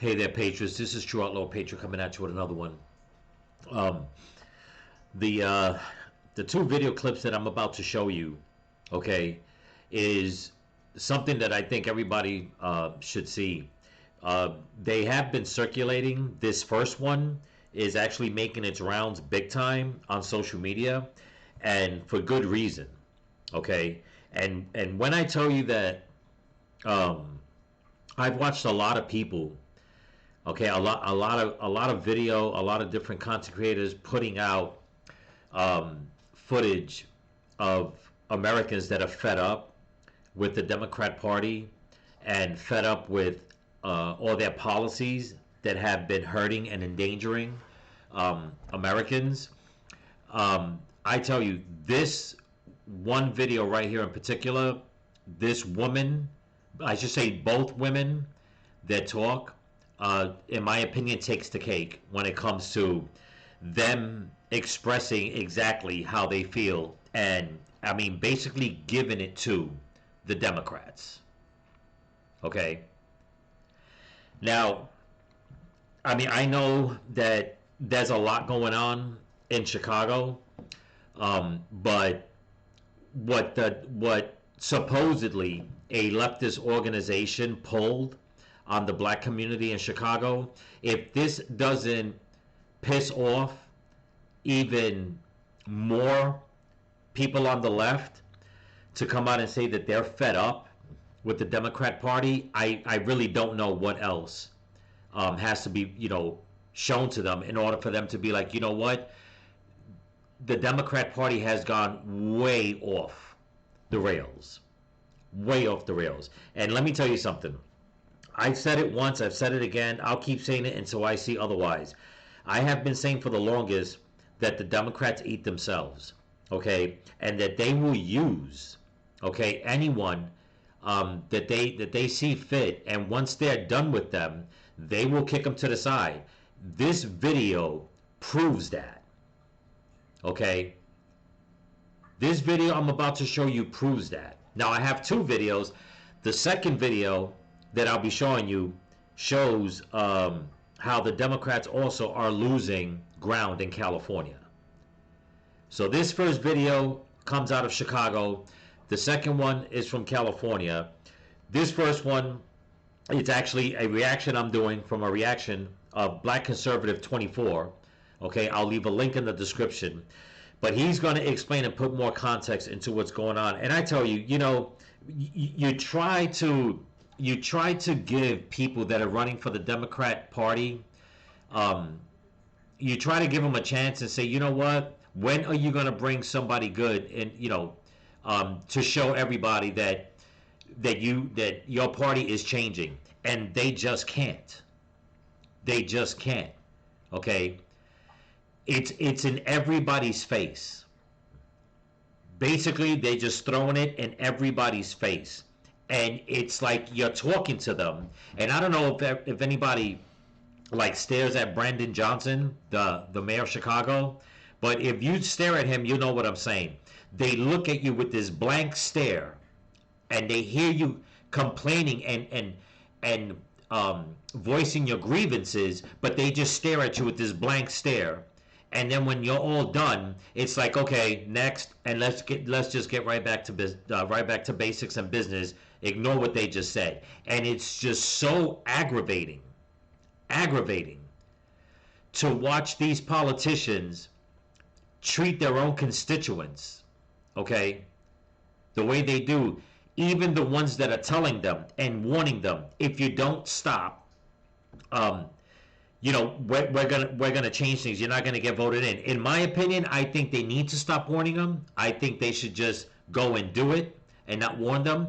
Hey there, Patriots. This is True Outlaw Patriot coming at you with another one. Um, the two video clips that I'm about to show you, okay, is something that I think everybody should see. They have been circulating. This first one is actually making its rounds big time on social media, and for good reason. Okay, and when I tell you that, I've watched a lot of people. Okay, a lot of video, a lot of different content creators putting out footage of Americans that are fed up with the Democrat Party and fed up with all their policies that have been hurting and endangering Americans. I tell you, this one video right here in particular, this woman, I should say both women that talk, in my opinion, takes the cake when it comes to them expressing exactly how they feel, and I mean basically giving it to the Democrats. Okay. Now, I mean, I know that there's a lot going on in Chicago, but what supposedly a leftist organization pulled on the black community in Chicago, if this doesn't piss off even more people on the left to come out and say that they're fed up with the Democrat Party, I really don't know what else has to be, shown to them in order for them to be like, you know what, the Democrat Party has gone way off the rails. Way off the rails. And let me tell you something. I've said it once, I've said it again, I'll keep saying it until I see otherwise. I have been saying for the longest that the Democrats eat themselves, okay, and that they will use, okay, anyone that they see fit, and once they're done with them, they will kick them to the side. This video proves that, okay. This video I'm about to show you proves that. Now I have two videos. The second video that I'll be showing you shows how the Democrats also are losing ground in California. So this first video comes out of Chicago. The second one is from California. This first one, it's actually a reaction I'm doing from a reaction of Black Conservative 24. Okay, I'll leave a link in the description. But he's going to explain and put more context into what's going on. And I tell you, you try to give people that are running for the Democrat Party, you try to give them a chance and say, you know what, when are you going to bring somebody good and to show everybody that your party is changing, and they just can't. They just can't. Okay, it's in everybody's face. Basically, they're just throwing it in everybody's face. And it's like you're talking to them. And I don't know if anybody like stares at Brandon Johnson, the mayor of Chicago, but if you stare at him, you know what I'm saying. They look at you with this blank stare, and they hear you complaining and voicing your grievances, but they just stare at you with this blank stare. And then when you're all done, it's like, okay, next, and let's just get right back to basics and business. Ignore what they just said, and it's just so aggravating to watch these politicians treat their own constituents, okay, the way they do. Even the ones that are telling them and warning them, if you don't stop, we're gonna change things. You're not gonna get voted in. In my opinion, I think they need to stop warning them. I think they should just go and do it and not warn them.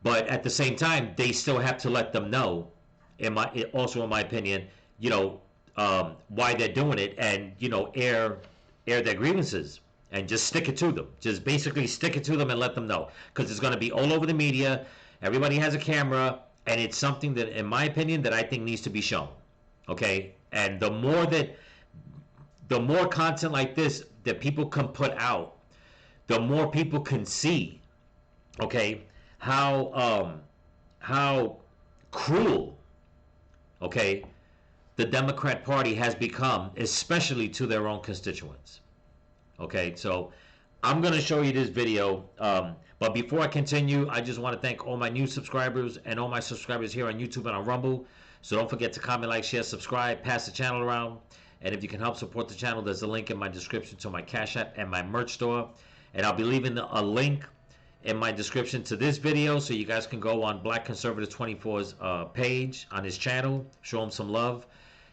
But at the same time, they still have to let them know. In my opinion, why they're doing it, and air their grievances and just stick it to them. Just basically stick it to them and let them know, because it's going to be all over the media. Everybody has a camera, and it's something that, in my opinion, that I think needs to be shown. Okay, and the more content like this that people can put out, the more people can see, okay, how cruel okay, the Democrat Party has become, especially to their own constituents. Okay, so I'm going to show you this video. But before I continue, I just want to thank all my new subscribers and all my subscribers here on YouTube and on Rumble. So don't forget to comment, like, share, subscribe, pass the channel around. And if you can help support the channel, there's a link in my description to my Cash App and my merch store. And I'll be leaving a link in my description to this video so you guys can go on Black Conservative 24's page on his channel, show him some love.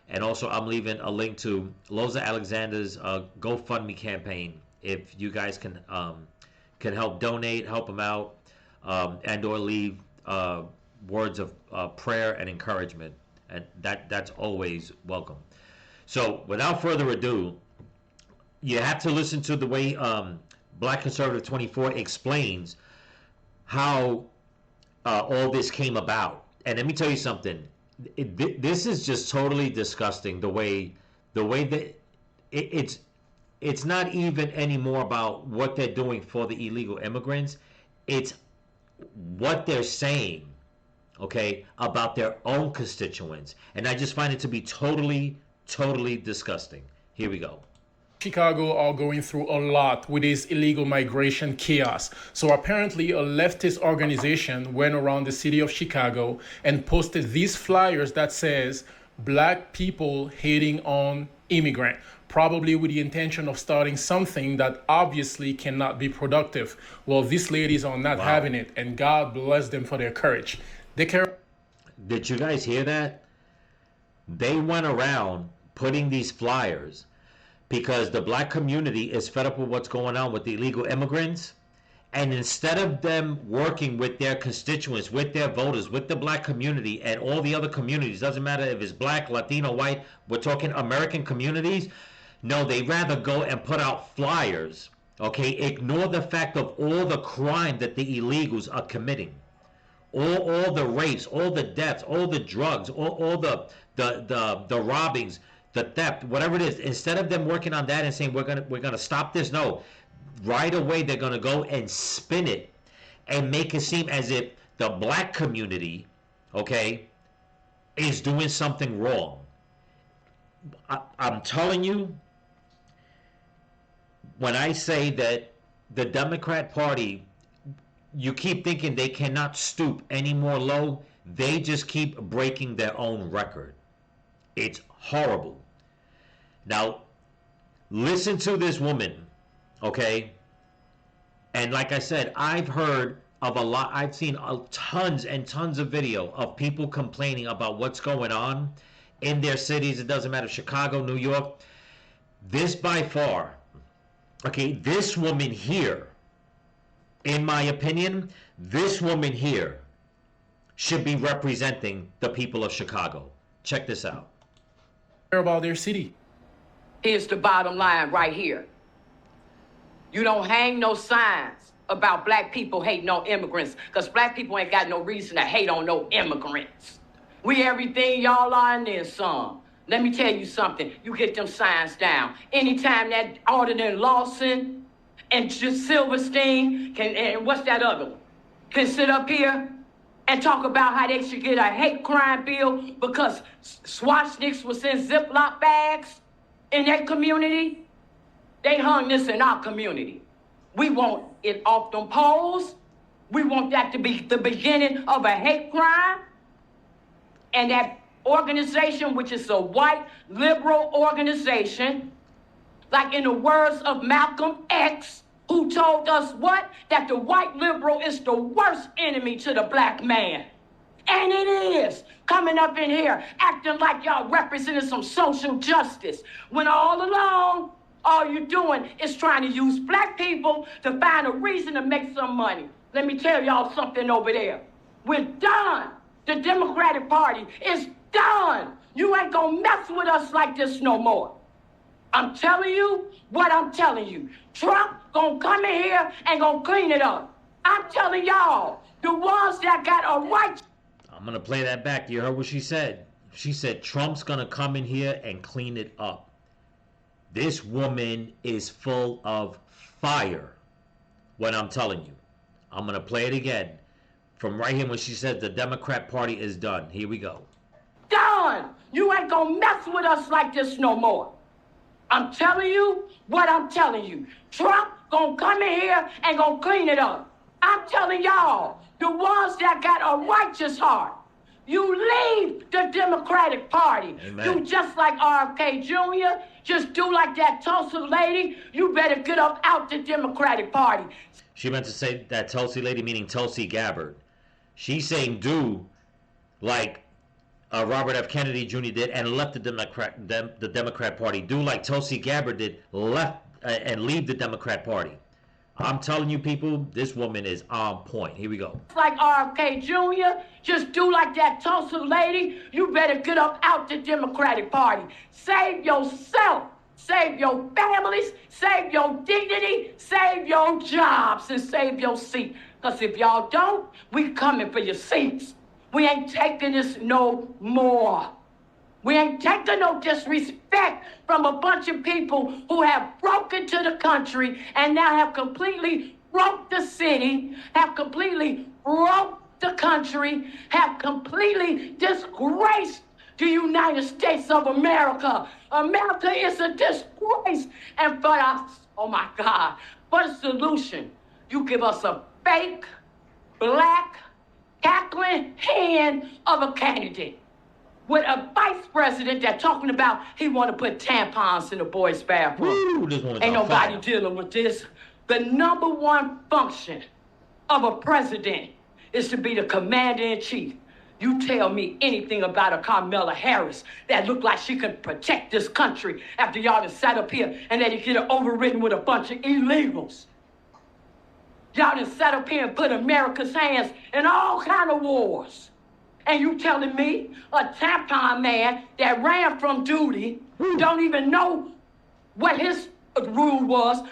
And also I'm leaving a link to Loza Alexander's GoFundMe campaign if you guys can help donate, help him out, and or leave words of prayer and encouragement, and that's always welcome. So without further ado, you have to listen to the way Black Conservative 24 explains how all this came about. And let me tell you something. This is just totally disgusting. The way that it's not even anymore about what they're doing for the illegal immigrants. It's what they're saying, okay, about their own constituents. And I just find it to be totally disgusting. Here we go. Chicago are going through a lot with this illegal migration chaos. So apparently a leftist organization went around the city of Chicago and posted these flyers that says black people hating on immigrant, probably with the intention of starting something that obviously cannot be productive. Well, these ladies are not having it, and God bless them for their courage. They care. Did you guys hear that? They went around putting these flyers because the black community is fed up with what's going on with the illegal immigrants. And instead of them working with their constituents, with their voters, with the black community and all the other communities, doesn't matter if it's black, Latino, white, we're talking American communities. No, they rather go and put out flyers, okay? Ignore the fact of all the crime that the illegals are committing. All the rapes, all the deaths, all the drugs, all the robbings, the theft, whatever it is. Instead of them working on that and saying we're gonna stop this, no, right away they're gonna go and spin it and make it seem as if the black community, okay, is doing something wrong. I'm telling you, when I say that the Democrat Party, you keep thinking they cannot stoop any more low, they just keep breaking their own record. It's horrible. Now, listen to this woman, okay? And like I said, I've heard of a lot, I've seen tons and tons of video of people complaining about what's going on in their cities. It doesn't matter, Chicago, New York. This by far, okay, this woman here, in my opinion, this woman here should be representing the people of Chicago. Check this out. About their city. Here's the bottom line right here. You don't hang no signs about black people hating on immigrants, because black people ain't got no reason to hate on no immigrants. We everything y'all are and then some. Let me tell you something. You get them signs down. Anytime that Alderman Lawson and Silverstein and what's that other one, can sit up here and talk about how they should get a hate crime bill because swastikas was in Ziploc bags in that community, they hung this in our community. We want it off them poles. We want that to be the beginning of a hate crime. And that organization, which is a white liberal organization, like in the words of Malcolm X, who told us what? That the white liberal is the worst enemy to the black man. And it is. Coming up in here, acting like y'all representing some social justice, when all along, all you're doing is trying to use black people to find a reason to make some money. Let me tell y'all something over there. We're done. The Democratic Party is done. You ain't gonna mess with us like this no more. I'm telling you what I'm telling you. Trump gonna come in here and gonna clean it up. I'm telling y'all, the ones that got a right. I'm gonna play that back. You heard what she said. She said Trump's gonna come in here and clean it up. This woman is full of fire. What I'm telling you. I'm gonna play it again. From right here when she said the Democrat Party is done. Here we go. Done. done. You ain't gonna mess with us like this no more. I'm telling you what I'm telling you. Trump gonna come in here and gonna clean it up. I'm telling y'all, the ones that got a righteous heart, you leave the Democratic Party. Amen. You just like RFK Jr., just do like that Tulsa lady, you better get up out the Democratic Party. She meant to say that Tulsi lady, meaning Tulsi Gabbard. She's saying do like Robert F. Kennedy Jr. did and left the Democrat Party. Do like Tulsi Gabbard did, left and leave the Democrat Party. I'm telling you, people, this woman is on point. Here we go. Like RFK Jr., just do like that Tulsa lady, you better get up out the Democratic Party. Save yourself, save your families, save your dignity, save your jobs, and save your seat. Because if y'all don't, we coming for your seats. We ain't taking this no more. We ain't taking no disrespect from a bunch of people who have broken to the country and now have completely broke the city, have completely broke the country, have completely disgraced the United States of America. America is a disgrace. And for us, oh my God, for the solution, you give us a fake, black, cackling hand of a candidate with a vice president that talking about he want to put tampons in the boys' bathroom. Woo, this woman's Ain't on nobody fire. dealing with this. The number one function of a president is to be the commander-in-chief. You tell me anything about a Kamala Harris that look like she could protect this country after y'all done sat up here and let it get overridden with a bunch of illegals. Y'all done sat up here and put America's hands in all kind of wars. And you telling me a tampon man that ran from duty don't even know what his rule was.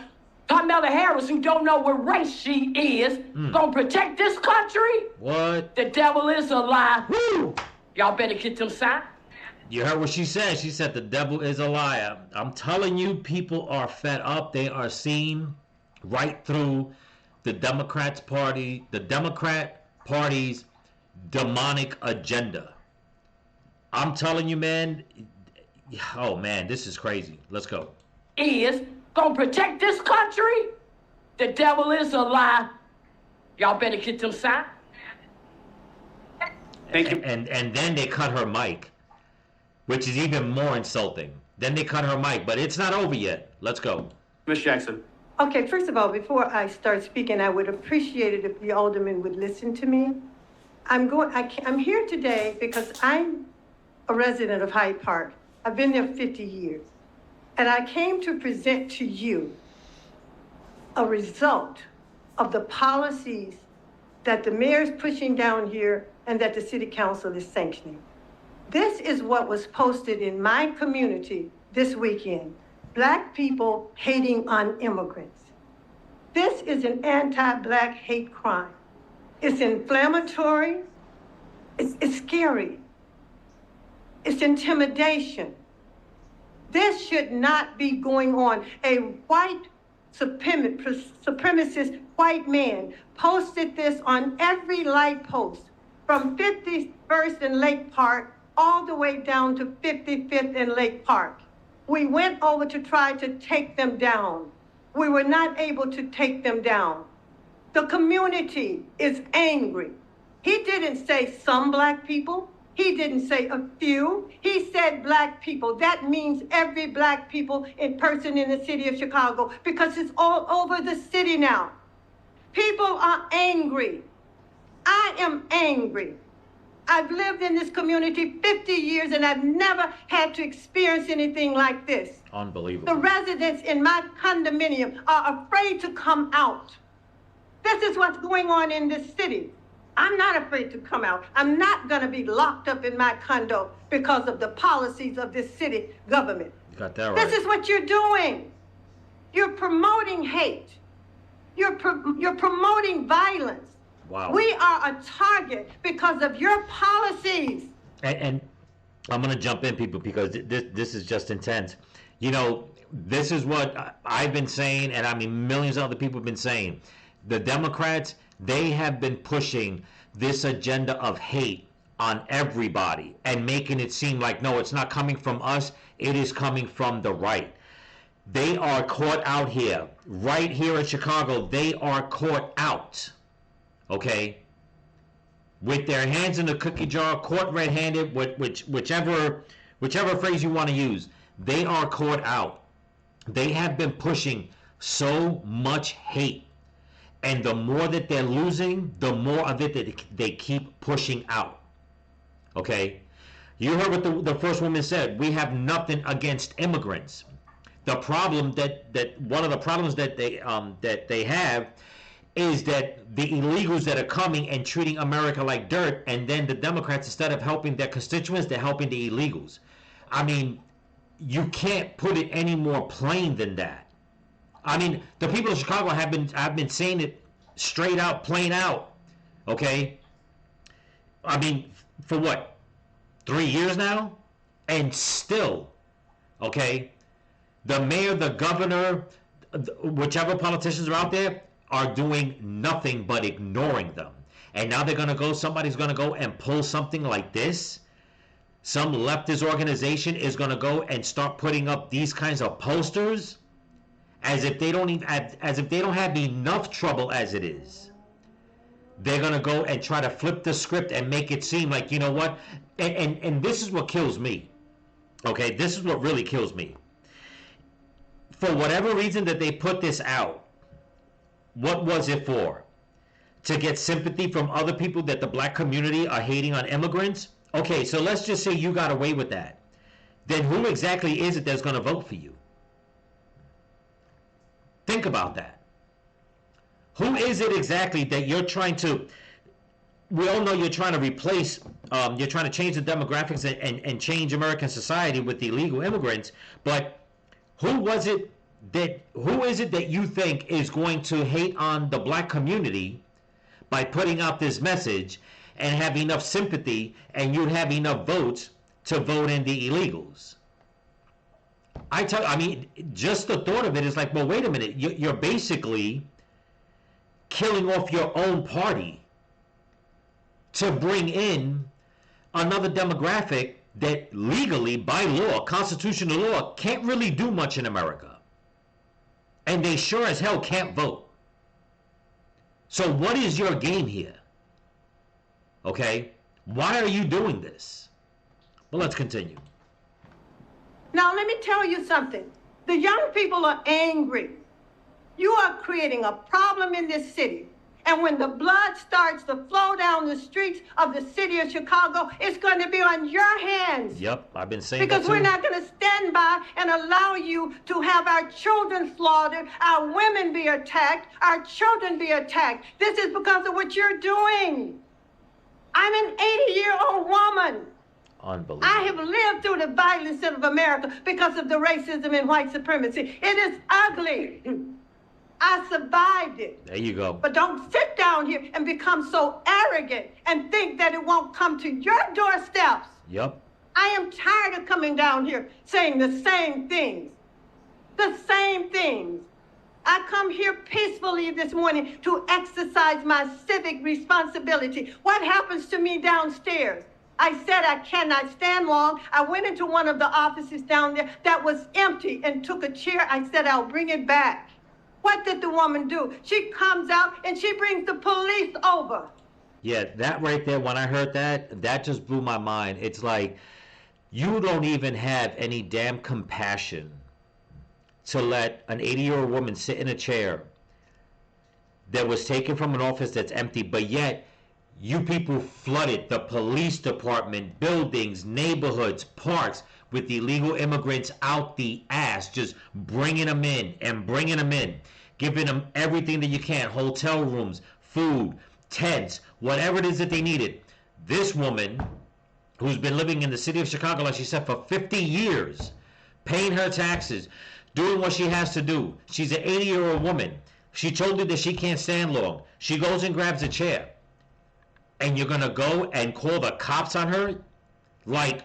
Kamala Harris, who don't know what race she is, gonna protect this country? What? The devil is a lie. Woo! Y'all better get them signed. You heard what she said. She said the devil is a liar. I'm telling you, people are fed up. They are seeing right through the Democrat Party's demonic agenda. I'm telling you, man. Oh man, this is crazy. Let's go. Is gonna protect this country? The devil is a lie. Y'all better get them signed. Thank you. And then they cut her mic, which is even more insulting. Then they cut her mic, but it's not over yet. Let's go. Ms. Jackson. Okay, first of all, before I start speaking, I would appreciate it if the alderman would listen to me. I'm here today because I'm a resident of Hyde Park. I've been there 50 years. And I came to present to you a result of the policies that the mayor is pushing down here and that the city council is sanctioning. This is what was posted in my community this weekend. Black people hating on immigrants. This is an anti-Black hate crime. It's inflammatory. It's scary. It's intimidation. This should not be going on. A white supremacist white man posted this on every light post from 51st and Lake Park all the way down to 55th and Lake Park. We went over to try to take them down. We were not able to take them down. The community is angry. He didn't say some Black people. He didn't say a few. He said Black people. That means every Black people in person in the city of Chicago, because it's all over the city now. People are angry. I am angry. I've lived in this community 50 years and I've never had to experience anything like this. Unbelievable. The residents in my condominium are afraid to come out. This is what's going on in this city. I'm not afraid to come out. I'm not going to be locked up in my condo because of the policies of this city government. You got that right. This is what you're doing. You're promoting hate. You're promoting violence. Wow. We are a target because of your policies. And I'm going to jump in, people, because this is just intense. You know, this is what I've been saying, and I mean millions of other people have been saying. The Democrats, they have been pushing this agenda of hate on everybody and making it seem like, no, it's not coming from us, it is coming from the right. They are caught out here. Right here in Chicago, they are caught out. Okay? With their hands in the cookie jar, caught red-handed, whichever phrase you want to use. They are caught out. They have been pushing so much hate. And the more that they're losing, the more of it that they keep pushing out. Okay? You heard what the first woman said. We have nothing against immigrants. The problem that one of the problems that they have is that the illegals that are coming and treating America like dirt, and then the Democrats, instead of helping their constituents, they're helping the illegals. I mean, you can't put it any more plain than that. I mean, the people of Chicago have been saying it straight out, plain out. Okay? I mean, for what? 3 years now? And still, okay, the mayor, the governor, whichever politicians are out there, are doing nothing but ignoring them. And now somebody's gonna go and pull something like this. Some leftist organization is gonna go and start putting up these kinds of posters as if they don't have enough trouble as it is. They're gonna go and try to flip the script and make it seem like, you know what? And this is what kills me. Okay, this is what really kills me. For whatever reason that they put this out, what was it for? To get sympathy from other people that the black community are hating on immigrants? Okay, so let's just say you got away with that. Then who exactly is it that's going to vote for you? Think about that. Who is it exactly that you're trying to... We all know you're trying to replace, you're trying to change the demographics and change American society with the illegal immigrants, but who is it that you think is going to hate on the black community by putting out this message and have enough sympathy and you'd have enough votes to vote in the illegals? I mean, just the thought of it is like, well, wait a minute. You're basically killing off your own party to bring in another demographic that legally, by law, constitutional law, can't really do much in America. And they sure as hell can't vote. So what is your game here? Okay? Why are you doing this? Well, let's continue. Now, let me tell you something. The young people are angry. You are creating a problem in this city. And when the blood starts to flow down the streets of the city of Chicago, it's going to be on your hands. Yep, I've been saying because that too. We're not going to stand by and allow you to have our children slaughtered, our women be attacked, our children be attacked. This is because of what you're doing. I'm an 80-year-old woman. Unbelievable. I have lived through the violence of America because of the racism and white supremacy. It is ugly. I survived it. There you go. But don't sit down here and become so arrogant and think that it won't come to your doorsteps. Yep. I am tired of coming down here saying the same things. The same things. I come here peacefully this morning to exercise my civic responsibility. What happens to me downstairs? I said I cannot stand long. I went into one of the offices down there that was empty and took a chair. I said I'll bring it back. What did the woman do? She comes out and she brings the police over. Yeah, that right there, when I heard that, that just blew my mind. It's like, you don't even have any damn compassion to let an 80-year-old woman sit in a chair that was taken from an office that's empty, but yet you people flooded the police department, buildings, neighborhoods, parks with illegal immigrants out the ass, just bringing them in and bringing them in, giving them everything that you can, hotel rooms, food, tents, whatever it is that they needed. This woman, who's been living in the city of Chicago, like she said, for 50 years, paying her taxes, doing what she has to do. She's an 80-year-old woman. She told you that she can't stand long. She goes and grabs a chair. And you're going to go and call the cops on her? Like,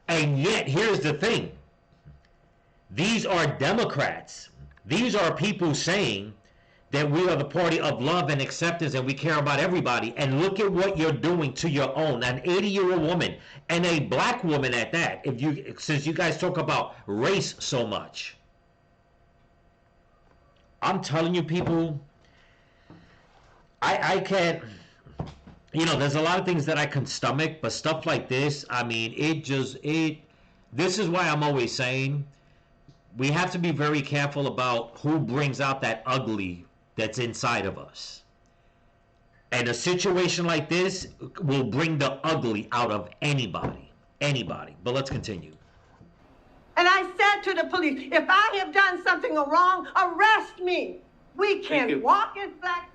and yet, here's the thing. These are Democrats. These are people saying that we are the party of love and acceptance and we care about everybody. And look at what you're doing to your own, an 80-year-old woman, and a black woman at that. Since you guys talk about race so much, I'm telling you, people, I can't, there's a lot of things that I can stomach, but stuff like this, I mean, this is why I'm always saying we have to be very careful about who brings out that ugly that's inside of us. And a situation like this will bring the ugly out of anybody. But let's continue. And I said to the police, if I have done something wrong, arrest me. We can walk as black.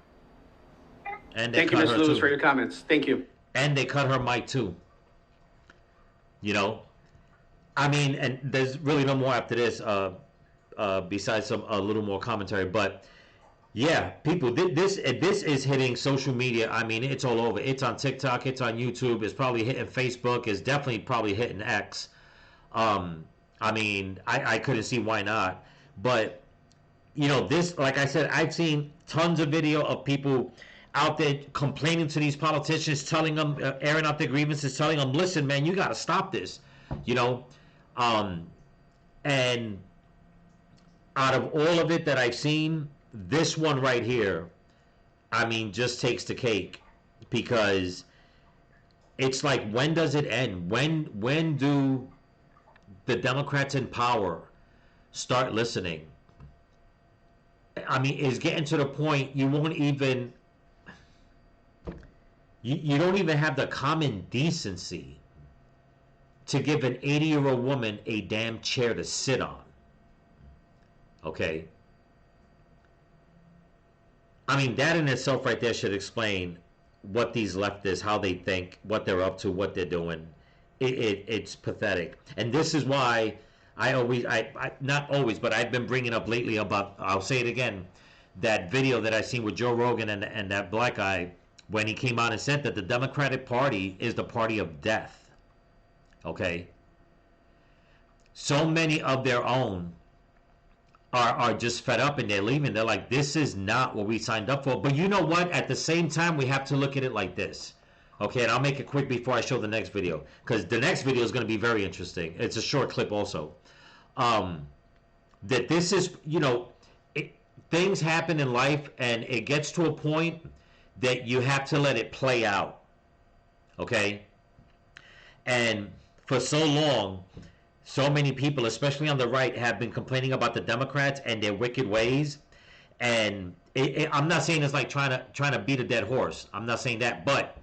And Thank you, Ms. Lewis, for your comments. Thank you. And they cut her mic too. I mean, and there's really no more after this, besides a little more commentary. But yeah, people, this is hitting social media. I mean, it's all over. It's on TikTok. It's on YouTube. It's probably hitting Facebook. It's definitely probably hitting X. I mean, I couldn't see why not. But this, like I said, I've seen tons of video of people out there complaining to these politicians, telling them, airing out their grievances, telling them, listen, man, you got to stop this, and out of all of it that I've seen, this one right here, I mean, just takes the cake, because it's like, when does it end? When do the Democrats in power start listening? I mean, it's getting to the point you won't even, you don't even have the common decency to give an 80-year-old woman a damn chair to sit on. Okay? I mean, that in itself right there should explain what these leftists, how they think, what they're up to, what they're doing. It's pathetic. And this is why not always, but I've been bringing up lately about, I'll say it again, that video that I seen with Joe Rogan and that black guy, when he came out and said that the Democratic Party is the party of death. Okay? So many of their own are just fed up and they're leaving. They're like, this is not what we signed up for. But you know what? At the same time, we have to look at it like this. Okay, and I'll make it quick before I show the next video, because the next video is going to be very interesting. It's a short clip also. That this is, things happen in life and it gets to a point that you have to let it play out. Okay? And for so long, so many people, especially on the right, have been complaining about the Democrats and their wicked ways. And I'm not saying it's like trying to beat a dead horse. I'm not saying that, but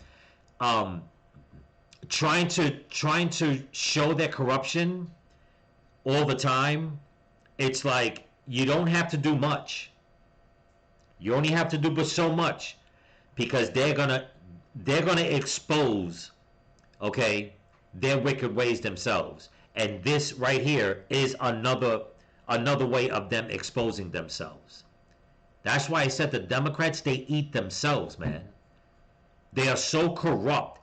trying to show their corruption all the time, it's like you don't have to do much. You only have to do but so much, because they're gonna expose, okay, their wicked ways themselves. And this right here is another way of them exposing themselves. That's why I said the Democrats, they eat themselves, man. They are so corrupt,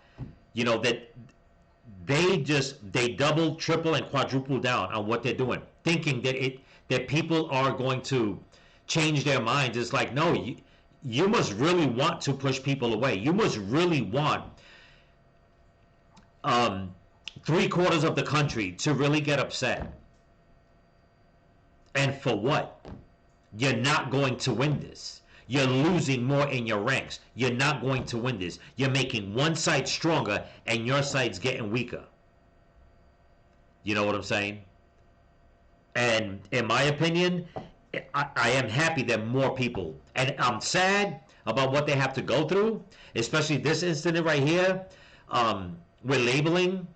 that they double, triple, and quadruple down on what they're doing, thinking that people are going to change their minds. It's like, no, you must really want to push people away. You must really want 3/4 of the country to really get upset. And for what? You're not going to win this. You're losing more in your ranks. You're not going to win this. You're making one side stronger and your side's getting weaker. You know what I'm saying? And in my opinion, I am happy that more people, and I'm sad about what they have to go through, especially this incident right here, with labeling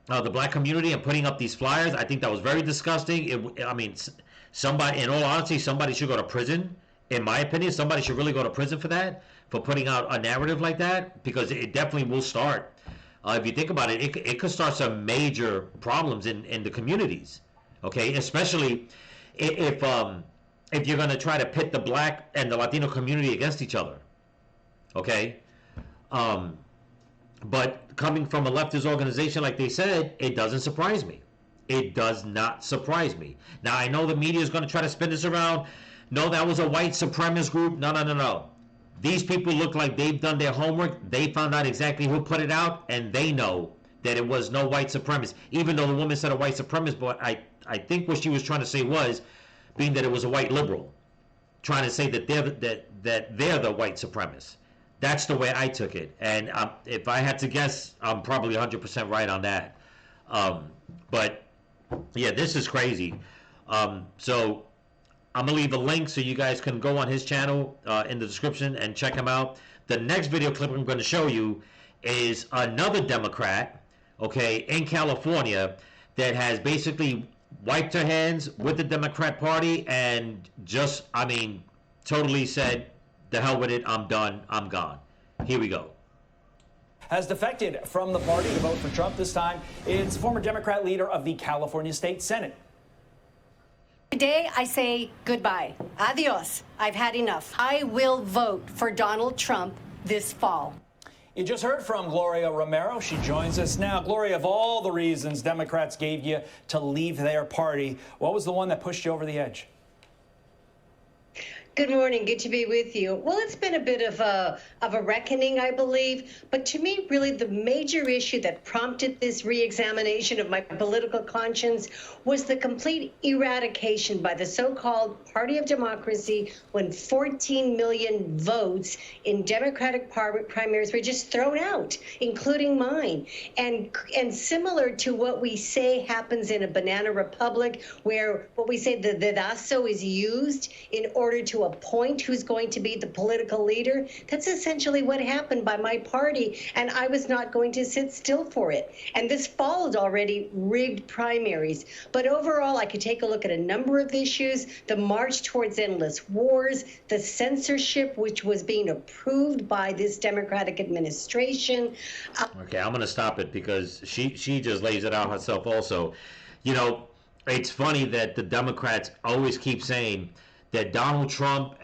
the black community and putting up these flyers. I think that was very disgusting. Somebody, in all honesty, somebody should go to prison. In my opinion, somebody should really go to prison for that, for putting out a narrative like that, because it definitely will start. If you think about it, it could start some major problems in the communities. Okay, especially if you're going to try to pit the black and the Latino community against each other. Okay, but coming from a leftist organization, like they said, it doesn't surprise me. It does not surprise me. Now, I know the media is going to try to spin this around. no, that was a white supremacist group. No, no, no, no. These people look like they've done their homework. They found out exactly who put it out, and they know that it was no white supremacist. Even though the woman said a white supremacist, but I think what she was trying to say was, being that it was a white liberal, trying to say that they're the white supremacists. That's the way I took it. And if I had to guess, I'm probably 100% right on that. But yeah, this is crazy. So I'm gonna leave a link so you guys can go on his channel in the description and check him out. The next video clip I'm going to show you is another Democrat, okay, in California that has basically wiped her hands with the Democrat Party and just, I mean, totally said, the hell with it, I'm done, I'm gone. Here we go. Has defected from the party to vote for Trump this time. It's former Democrat leader of the California State Senate. Today, I say goodbye. Adios. I've had enough. I will vote for Donald Trump this fall. You just heard from Gloria Romero. She joins us now. Gloria, of all the reasons Democrats gave you to leave their party, what was the one that pushed you over the edge? Good morning. Good to be with you. Well, it's been a bit of a reckoning, I believe. But to me, really, the major issue that prompted this re-examination of my political conscience was the complete eradication by the so-called Party of Democracy when 14 million votes in Democratic primaries were just thrown out, including mine. And similar to what we say happens in a banana republic, where what we say the dedazo is used in order to appoint who's going to be the political leader. That's essentially what happened by my party, and I was not going to sit still for it. And this followed already rigged primaries. But overall, I could take a look at a number of issues: the march towards endless wars, the censorship which was being approved by this Democratic administration. Okay, I'm going to stop it because she just lays it out herself also. You know, it's funny that the Democrats always keep saying that Donald Trump,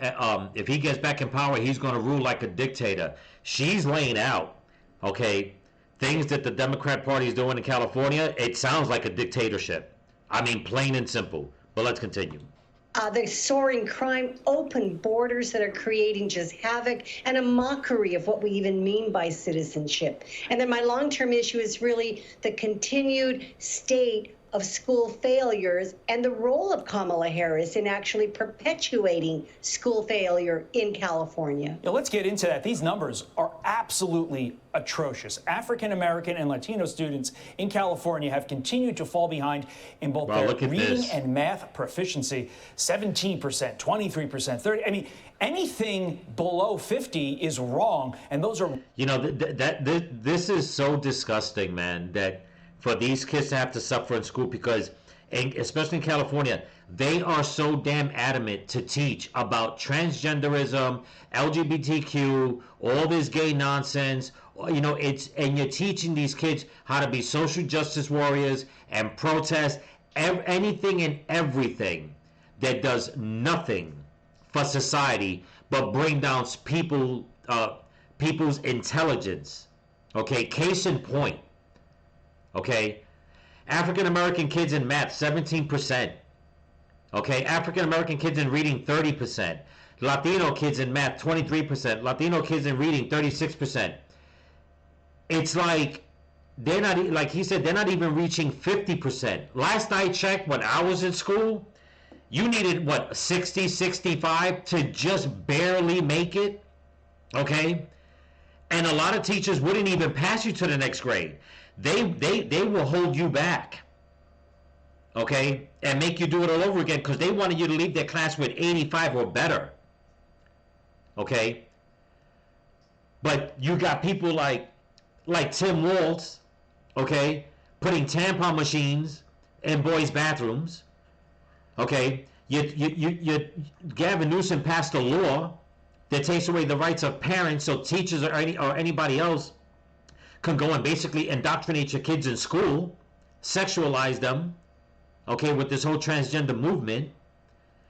if he gets back in power, he's going to rule like a dictator. She's laying out, okay, things that the Democrat Party is doing in California. It sounds like a dictatorship. I mean, plain and simple. But let's continue. The soaring crime, open borders that are creating just havoc, and a mockery of what we even mean by citizenship. And then my long-term issue is really the continued state of school failures and the role of Kamala Harris in actually perpetuating school failure in California. Yeah, let's get into that. These numbers are absolutely atrocious. African American and Latino students in California have continued to fall behind in both their reading and math proficiency. 17%, 23%, 30%. I mean, anything below 50 is wrong, and those are... You know, this is so disgusting, man, that for these kids to have to suffer in school because, especially in California, they are so damn adamant to teach about transgenderism, LGBTQ, all this gay nonsense. You know, and you're teaching these kids how to be social justice warriors and protest anything and everything that does nothing for society but bring down people's intelligence. Okay, case in point. Okay, African American kids in math, 17%. Okay, African American kids in reading, 30%. Latino kids in math, 23%. Latino kids in reading, 36%. It's like they're not, like he said, they're not even reaching 50%. Last I checked, when I was in school, you needed what, 60, 65 to just barely make it. Okay, and a lot of teachers wouldn't even pass you to the next grade. They will hold you back, okay, and make you do it all over again because they wanted you to leave their class with 85 or better, okay? But you got people like Tim Walz, okay, putting tampon machines in boys' bathrooms, okay? Gavin Newsom passed a law that takes away the rights of parents so teachers or anybody else can go and basically indoctrinate your kids in school, sexualize them, okay, with this whole transgender movement.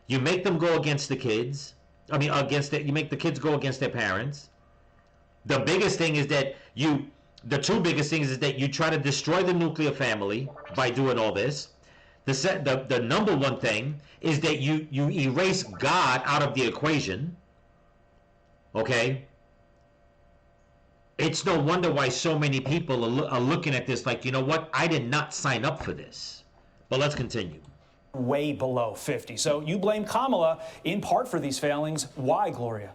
You make them go against the kids. I mean, you make the kids go against their parents. The biggest thing is that the two biggest things is that you try to destroy the nuclear family by doing all this. The number one thing is that you erase God out of the equation. Okay? It's no wonder why so many people are looking at this like, you know what? I did not sign up for this. But let's continue. Way below 50. So you blame Kamala in part for these failings. Why, Gloria?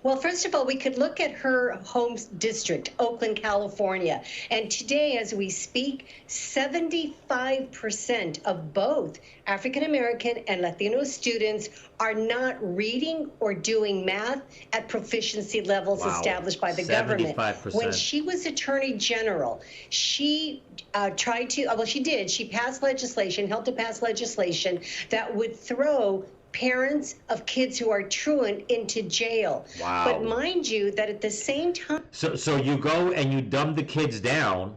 Well, first of all, we could look at her home district, Oakland, California. And today, as we speak, 75% of both African American and Latino students are not reading or doing math at proficiency levels established by the government. 75%. When she was Attorney General, she she passed legislation, helped to pass legislation that would throw parents of kids who are truant into jail. Wow. But mind you, that at the same time... So you go and you dumb the kids down,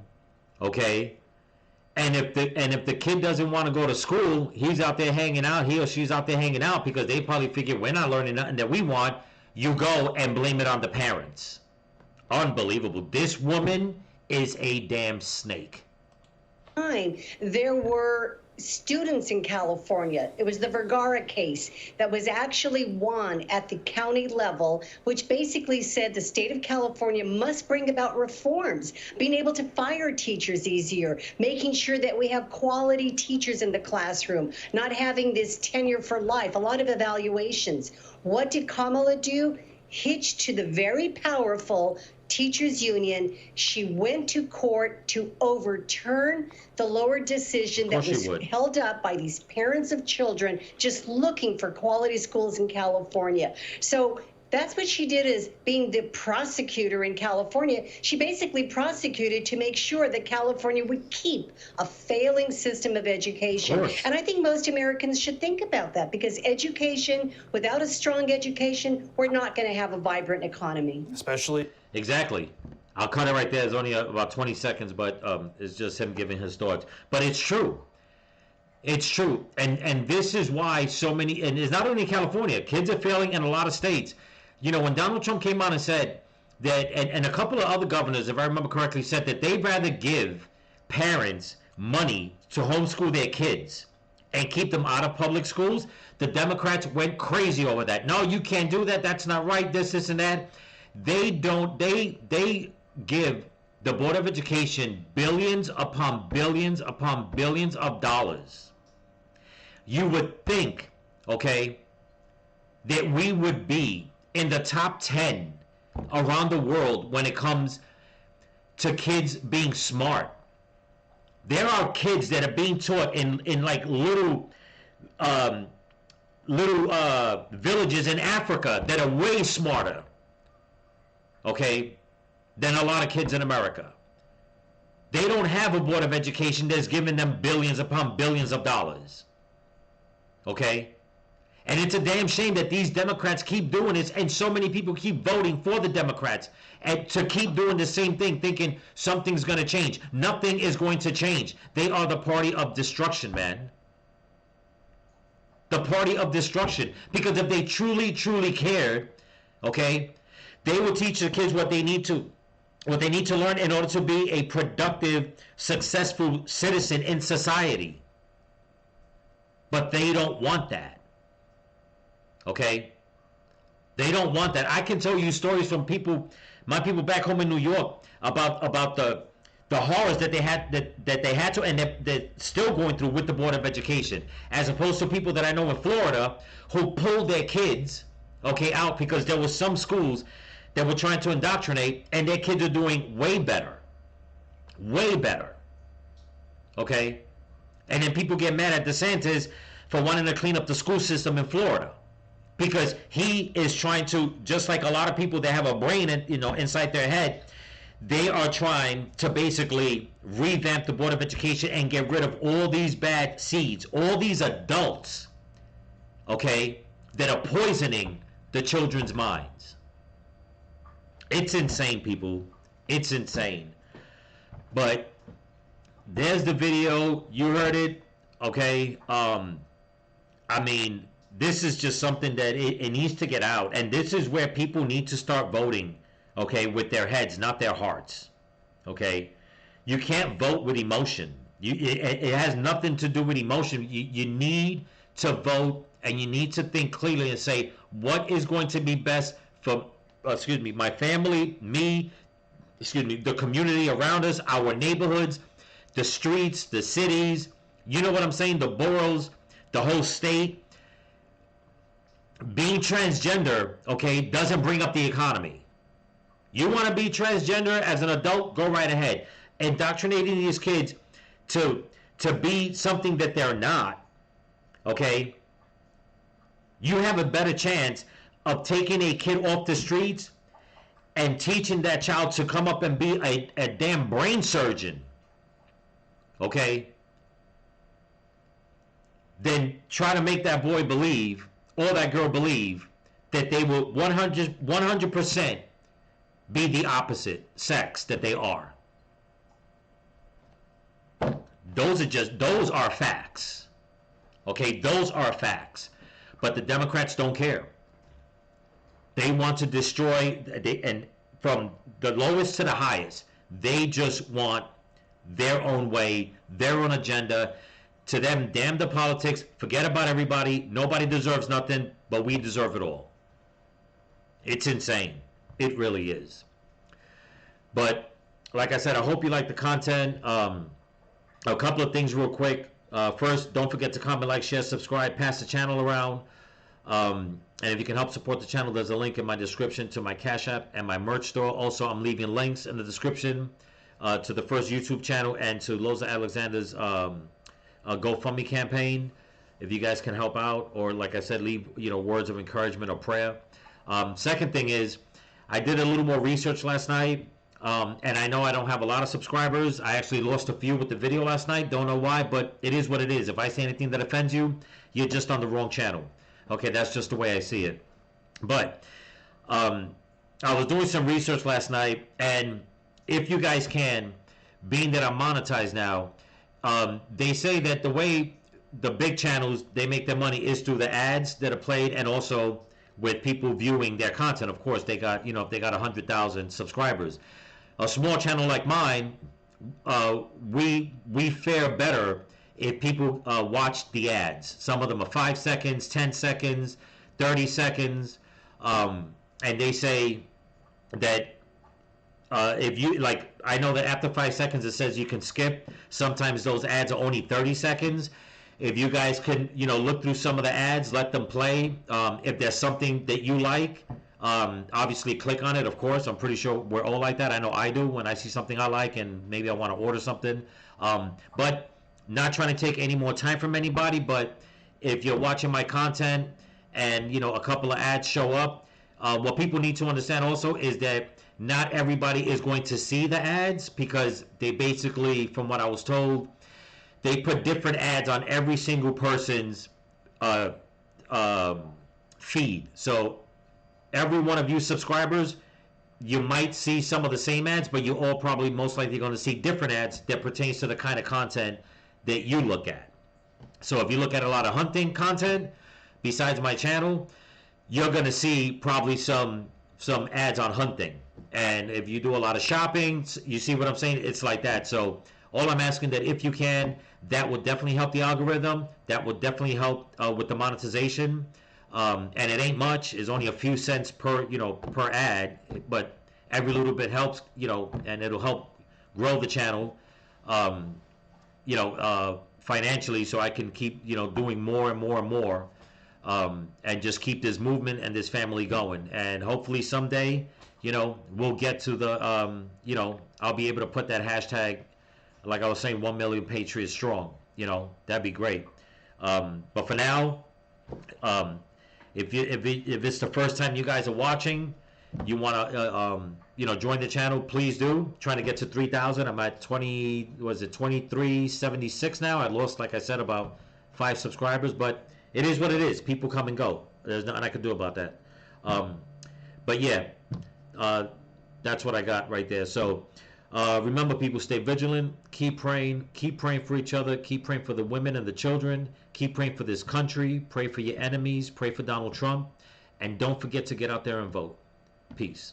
okay? And if the kid doesn't want to go to school, he's out there hanging out, he or she's out there hanging out because they probably figure we're not learning nothing that we want. You go and blame it on the parents. Unbelievable. This woman is a damn snake. There were students in California. It was the Vergara case that was actually won at the county level, which basically said the state of California must bring about reforms, being able to fire teachers easier, making sure that we have quality teachers in the classroom, not having this tenure for life, a lot of evaluations. What did Kamala do? Hitched to the very powerful teachers union, she went to court to overturn the lower decision that was held up by these parents of children just looking for quality schools in California. So that's what she did, as being the prosecutor in California. She basically prosecuted to make sure that California would keep a failing system of education. And I think most Americans should think about that, because education, without a strong education, we're not going to have a vibrant economy. Especially... Exactly. I'll cut it right there. It's only about 20 seconds, but it's just him giving his thoughts. But it's true. It's true. And this is why so many, and it's not only California, kids are failing in a lot of states. You know, when Donald Trump came out and said that, and a couple of other governors, if I remember correctly, said that they'd rather give parents money to homeschool their kids and keep them out of public schools, the Democrats went crazy over that. No, you can't do that. That's not right. This, and that. They give the Board of Education billions upon billions upon billions of dollars. You would think, okay, that we would be in the top 10 around the world when it comes to kids being smart. There are kids that are being taught in like little villages in Africa that are way smarter, okay, than a lot of kids in America. They don't have a Board of Education that's giving them billions upon billions of dollars. Okay? And it's a damn shame that these Democrats keep doing this, and so many people keep voting for the Democrats and to keep doing the same thing, thinking something's going to change. Nothing is going to change. They are the party of destruction, man. The party of destruction. Because if they truly, truly cared, okay, they will teach the kids what they need to learn in order to be a productive, successful citizen in society. But they don't want that. Okay? They don't want that. I can tell you stories from my people back home in New York about the horrors that they had to, and they're still going through with the Board of Education, as opposed to people that I know in Florida who pulled their kids, okay, out because there were some schools that were trying to indoctrinate, and their kids are doing way better. Way better. Okay? And then people get mad at DeSantis for wanting to clean up the school system in Florida. Because he is trying to, just like a lot of people that have a brain inside their head, they are trying to basically revamp the Board of Education and get rid of all these bad seeds, all these adults, okay, that are poisoning the children's minds. It's insane, people. It's insane. But there's the video. You heard it. Okay. I mean, this is just something that it needs to get out. And this is where people need to start voting, okay, with their heads, not their hearts. Okay. You can't vote with emotion. It has nothing to do with emotion. You need to vote, and you need to think clearly and say, what is going to be best for, my family, me, the community around us, our neighborhoods, the streets, the cities, you know what I'm saying, the boroughs, the whole state. Being transgender, okay, doesn't bring up the economy. You want to be transgender as an adult, go right ahead. Indoctrinating these kids to be something that they're not, okay, you have a better chance of taking a kid off the streets and teaching that child to come up and be a damn brain surgeon, okay, then try to make that boy believe, or that girl believe, that they will 100% be the opposite sex that they are. Those are facts. Okay, those are facts. But the Democrats don't care. They want to destroy, and from the lowest to the highest, they just want their own way, their own agenda. To them, damn the politics, forget about everybody, nobody deserves nothing, but we deserve it all. It's insane. It really is. But, like I said, I hope you like the content. A couple of things real quick. First, don't forget to comment, like, share, subscribe, pass the channel around. And if you can help support the channel, there's a link in my description to my Cash App and my merch store. Also, I'm leaving links in the description to the first YouTube channel and to Loza Alexander's GoFundMe campaign. If you guys can help out, or like I said, leave words of encouragement or prayer. Second thing is, I did a little more research last night. And I know I don't have a lot of subscribers. I actually lost a few with the video last night. Don't know why, but it is what it is. If I say anything that offends you, you're just on the wrong channel. Okay, that's just the way I see it. But I was doing some research last night, and if you guys can, being that I'm monetized now, they say that the way the big channels, they make their money is through the ads that are played, and also with people viewing their content. Of course, they got, if they got 100,000 subscribers. A small channel like mine, we fare better if people watch the ads. Some of them are 5 seconds, 10 seconds, 30 seconds, and they say that if you, like, I know that after 5 seconds it says you can skip. Sometimes those ads are only 30 seconds. If you guys can, look through some of the ads, let them play. If there's something that you like, obviously click on it, of course. I'm pretty sure we're all like that. I know I do when I see something I like and maybe I want to order something. But not trying to take any more time from anybody, but if you're watching my content and, a couple of ads show up, what people need to understand also is that not everybody is going to see the ads, because they basically, from what I was told, they put different ads on every single person's feed. So every one of you subscribers, you might see some of the same ads, but you're all probably most likely going to see different ads that pertains to the kind of content that you look at. So if you look at a lot of hunting content besides my channel, you're going to see probably some ads on hunting. And if you do a lot of shopping, you see what I'm saying? It's like that. So all I'm asking that if you can, that would definitely help the algorithm. That would definitely help with the monetization. And it ain't much. It's only a few cents per ad, but every little bit helps, and it'll help grow the channel, financially, so I can keep, doing more and more and more, and just keep this movement and this family going. And hopefully someday, we'll get to the, I'll be able to put that hashtag, like I was saying, 1 million Patriots strong. That'd be great. But for now, if it's the first time you guys are watching, you want to join the channel, please do. Trying to get to 3,000. I'm at 2376 now. I lost, like I said, about 5 subscribers, but it is what it is. People come and go. There's nothing I can do about that. But yeah, that's what I got right there. So remember, people, stay vigilant, keep praying for each other, keep praying for the women and the children, keep praying for this country, pray for your enemies, pray for Donald Trump, and don't forget to get out there and vote. Peace.